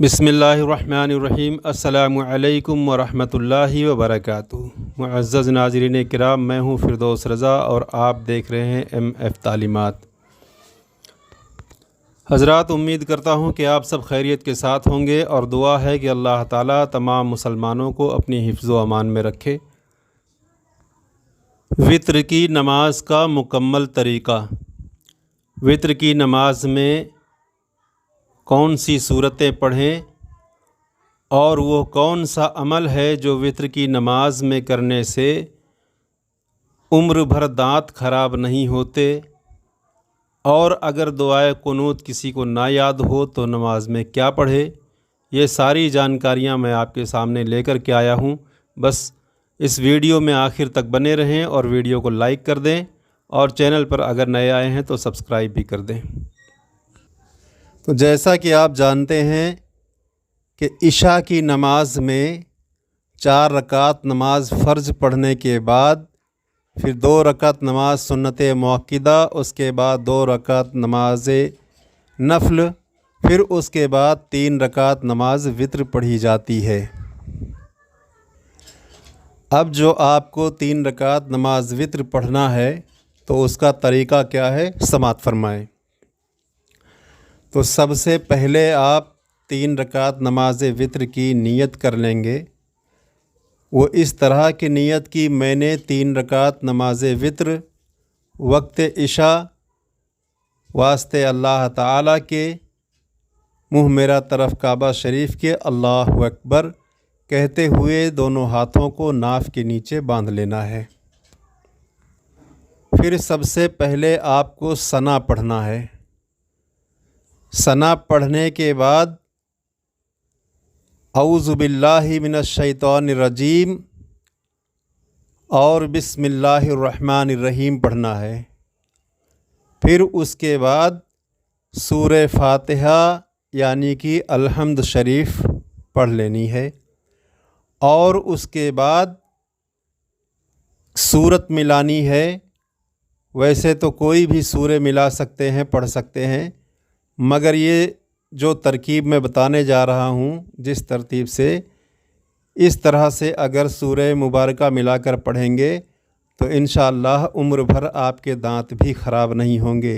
बिस्मिल्लाहिर्रहमानिर्रहीम। अस्सलामु अलैकुम वरहमतुल्लाहि वबरकातुहू। मुअज़्ज़ज़ नाज़रीन किराम, मैं हूँ फ़िरदौस रज़ा और आप देख रहे हैं MF तालीमात। हज़रात, उम्मीद करता हूँ कि आप सब खैरियत के साथ होंगे और दुआ है कि अल्लाह ताला तमाम मुसलमानों को अपनी हिफ्ज़ व अमान में रखे। वित्र की नमाज का मुकम्मल तरीक़ा। वित्र की नमाज में कौन सी सूरतें पढ़ें और वो कौन सा अमल है जो वित्र की नमाज में करने से उम्र भर दांत खराब नहीं होते, और अगर दुआए कुनूत किसी को ना याद हो तो नमाज में क्या पढ़े, ये सारी जानकारियां मैं आपके सामने लेकर के आया हूं। बस इस वीडियो में आखिर तक बने रहें और वीडियो को लाइक कर दें और चैनल पर अगर नए आए हैं तो सब्सक्राइब भी कर दें। तो जैसा कि आप जानते हैं कि इशा की नमाज में 4 रकात नमाज फ़र्ज़ पढ़ने के बाद फिर 2 रकात नमाज सुन्नत मुअक्किदा, उसके बाद 2 रकात नमाज नफ़ल, फिर उसके बाद 3 रकात नमाज वित्र पढ़ी जाती है। अब जो आपको 3 रकात नमाज वित्र पढ़ना है तो उसका तरीक़ा क्या है, समाअत फरमाएँ। तो सबसे पहले आप 3 रकात नमाज वित्र की नियत कर लेंगे। वो इस तरह की नियत की मैंने 3 रकात नमाज वित्र वक्त इशा वास्ते अल्लाह ताला के, मुँह मेरा तरफ काबा शरीफ के, अल्लाहु अकबर कहते हुए दोनों हाथों को नाफ के नीचे बांध लेना है। फिर सबसे पहले आपको सना पढ़ना है। सना पढ़ने के बाद औज़ु बिल्लाहि मिनश शैतानिर रजीम और बिस्मिल्लाहिर्रहमानिर्रहीम पढ़ना है। फिर उसके बाद सूरे फातिहा यानी कि अलहम्द शरीफ पढ़ लेनी है और उसके बाद सूरत मिलानी है। वैसे तो कोई भी सूरे मिला सकते हैं, पढ़ सकते हैं, मगर ये जो तरकीब मैं बताने जा रहा हूँ, जिस तरतीब से, इस तरह से अगर सूरे मुबारका मिलाकर पढ़ेंगे तो इंशाअल्लाह उम्र भर आपके दांत भी ख़राब नहीं होंगे।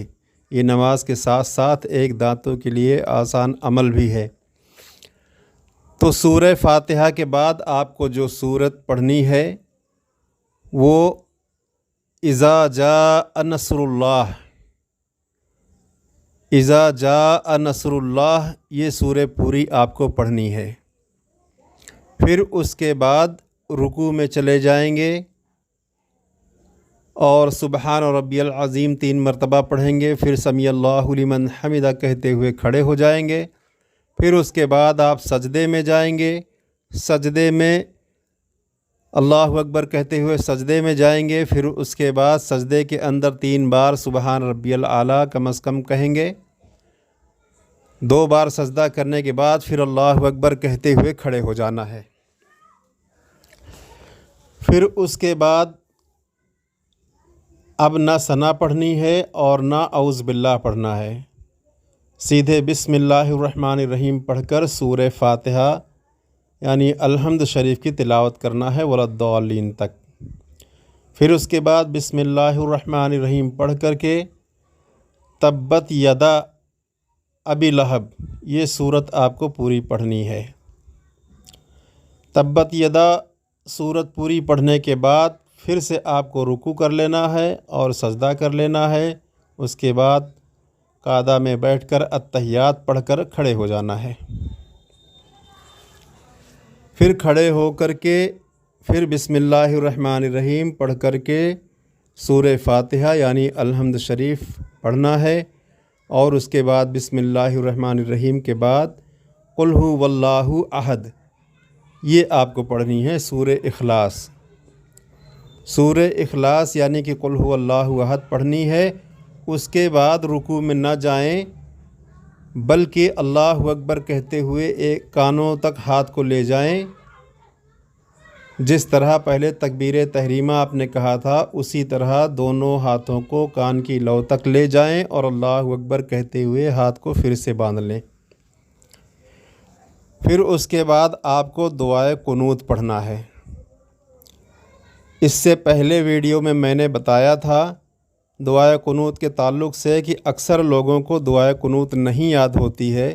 ये नमाज के साथ साथ एक दांतों के लिए आसान अमल भी है। तो सूरे फातिहा के बाद आपको जो सूरत पढ़नी है वो इज़ा जाअ नस्रुल्लाह, इज़ा जाअ नस्रुल्लाह, ये सूरे पूरी आपको पढ़नी है। फिर उसके बाद रुकू में चले जाएंगे और सुबहान रब्बियल अज़ीम 3 मरतबा पढ़ेंगे। फिर समी अल्लाहु लिमन हमिदा कहते हुए खड़े हो जाएंगे। फिर उसके बाद आप सजदे में जाएंगे। सजदे में अल्लाहु अकबर कहते हुए सजदे में जाएंगे। फिर उसके बाद सजदे के अंदर 3 बार सुबहान रब्बियल आला कम अज़ कम कहेंगे। 2 बार सजदा करने के बाद फिर अल्लाहु अकबर कहते हुए खड़े हो जाना है। फिर उसके बाद अब ना सना पढ़नी है और ना औज़ बिल्लाह पढ़ना है। सीधे बिस्मिल्लाहिर्रहमानिर्रहीम पढ़कर सूरे फातिहा यानी अलहम्द शरीफ की तिलावत करना है वलद्दालीन तक। फिर उसके बाद बिस्मिल्लाहिर्रहमानिर्रहीम पढ़ कर के तब्बत यदा अबी लहब, ये सूरत आपको पूरी पढ़नी है। तब्बत यदा सूरत पूरी पढ़ने के बाद फिर से आपको रुकू कर लेना है और सजदा कर लेना है। उसके बाद कादा में बैठकर अत्तहियात पढ़कर खड़े हो जाना है। फिर खड़े हो कर के फिर बिस्मिल्लाहिर्रहमानिर्रहीम पढ़ कर के सूरे फातिहा यानी अलहम्द शरीफ पढ़ना है और उसके बाद बिस्मिल्लाहिर्रहमानिर्रहीम के बाद कुल हु वल्लाहु अहद, ये आपको पढ़नी है। सूरे इखलास, सूरे इखलास यानी कि कुल हु वल्लाहु अहद पढ़नी है। उसके बाद रुकू में न जाएं, बल्कि अल्लाहु अकबर कहते हुए एक कानों तक हाथ को ले जाएं। जिस तरह पहले तकबीर तहरीमा आपने कहा था, उसी तरह दोनों हाथों को कान की लौ तक ले जाएं और अल्लाहु अकबर कहते हुए हाथ को फिर से बांध लें। پھر اس کے بعد آپ کو دعائے قنوت پڑھنا ہے۔ اس سے پہلے ویڈیو میں نے بتایا تھا دعائے قنوت کے تعلق سے کہ اکثر لوگوں کو دعائے قنوت نہیں یاد ہوتی ہے،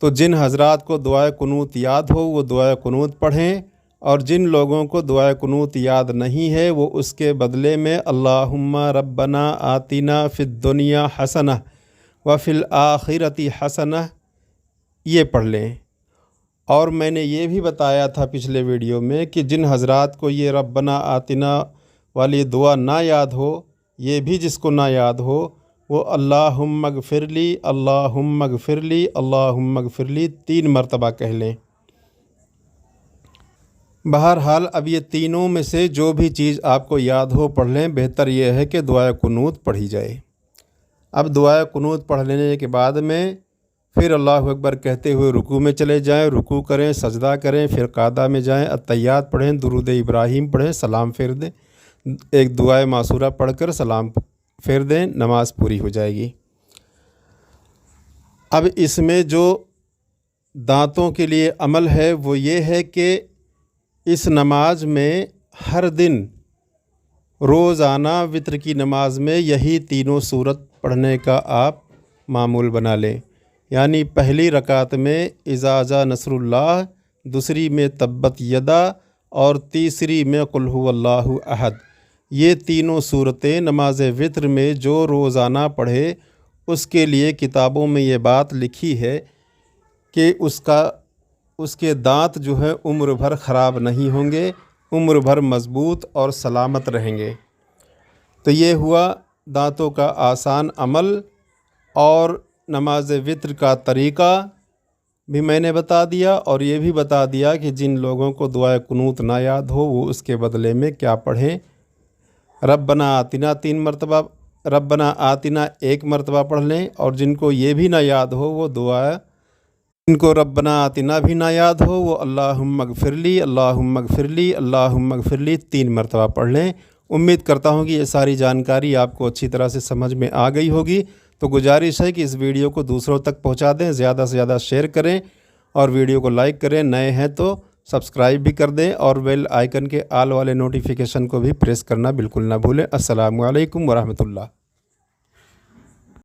تو جن حضرات کو دعائے قنوت یاد ہو وہ دعائے قنوت پڑھیں، اور جن لوگوں کو دعائے قنوت یاد نہیں ہے وہ اس کے بدلے میں اللہم ربنا آتنا فی الدنیا حسنہ وفی الآخرۃ حسنہ یہ پڑھ لیں۔ اور میں نے یہ بھی بتایا تھا پچھلے ویڈیو میں کہ جن حضرات کو یہ ربنا آتنا والی دعا نہ یاد ہو، یہ بھی جس کو نہ یاد ہو، وہ اللہم اغفر لی اللہم اغفر لی اللہم اغفر لی 3 مرتبہ کہہ لیں۔ بہرحال اب یہ تینوں میں سے جو بھی چیز آپ کو یاد ہو پڑھ لیں، بہتر یہ ہے کہ دعائے قنوت پڑھی جائے۔ اب دعائے قنوت پڑھ لینے کے بعد میں پھر اللہ اکبر کہتے ہوئے رکوع میں چلے جائیں، رکوع کریں، سجدہ کریں، پھر قعدہ میں جائیں، التحیات پڑھیں، درود ابراہیم پڑھیں، سلام پھیر دیں، ایک دعائے معصورہ پڑھ کر سلام پھیر دیں، نماز پوری ہو جائے گی۔ اب اس میں جو دانتوں کے لیے عمل ہے وہ یہ ہے کہ اس نماز میں ہر دن روزانہ وتر کی نماز میں یہی تینوں صورت پڑھنے کا آپ معمول بنا لیں، یعنی پہلی رکعت میں اذا جاء نصر اللہ، دوسری میں تبت یدا، اور تیسری میں قل هو اللہ احد۔ یہ تینوں صورتیں نماز وتر میں جو روزانہ پڑھے اس کے لیے کتابوں میں یہ بات لکھی ہے کہ اس کے دانت جو ہے عمر بھر خراب نہیں ہوں گے، عمر بھر مضبوط اور سلامت رہیں گے۔ تو یہ ہوا دانتوں کا آسان عمل، اور نماز وتر کا طریقہ بھی میں نے بتا دیا، اور یہ بھی بتا دیا کہ جن لوگوں کو دعائے قنوت نہ یاد ہو وہ اس کے بدلے میں کیا پڑھیں۔ ربنا آتنا 3 مرتبہ، ربنا آتنا 1 مرتبہ پڑھ لیں، اور جن کو یہ بھی نہ یاد ہو وہ دعا، جن کو ربنا آتنا بھی نہ یاد ہو وہ اللہم اغفر لی اللہم اغفر لی اللہم اغفر لی 3 مرتبہ پڑھ لیں۔ امید کرتا ہوں کہ یہ ساری جانکاری آپ کو اچھی طرح سے سمجھ میں آ گئی ہوگی۔ تو گزارش ہے کہ اس ویڈیو کو دوسروں تک پہنچا دیں، زیادہ سے زیادہ شیئر کریں، اور ویڈیو کو لائک کریں، نئے ہیں تو سبسکرائب بھی کر دیں، اور بیل آئیکن کے آل والے نوٹیفیکیشن کو بھی پریس کرنا بالکل نہ بھولیں۔ السلام علیکم ورحمۃ اللہ۔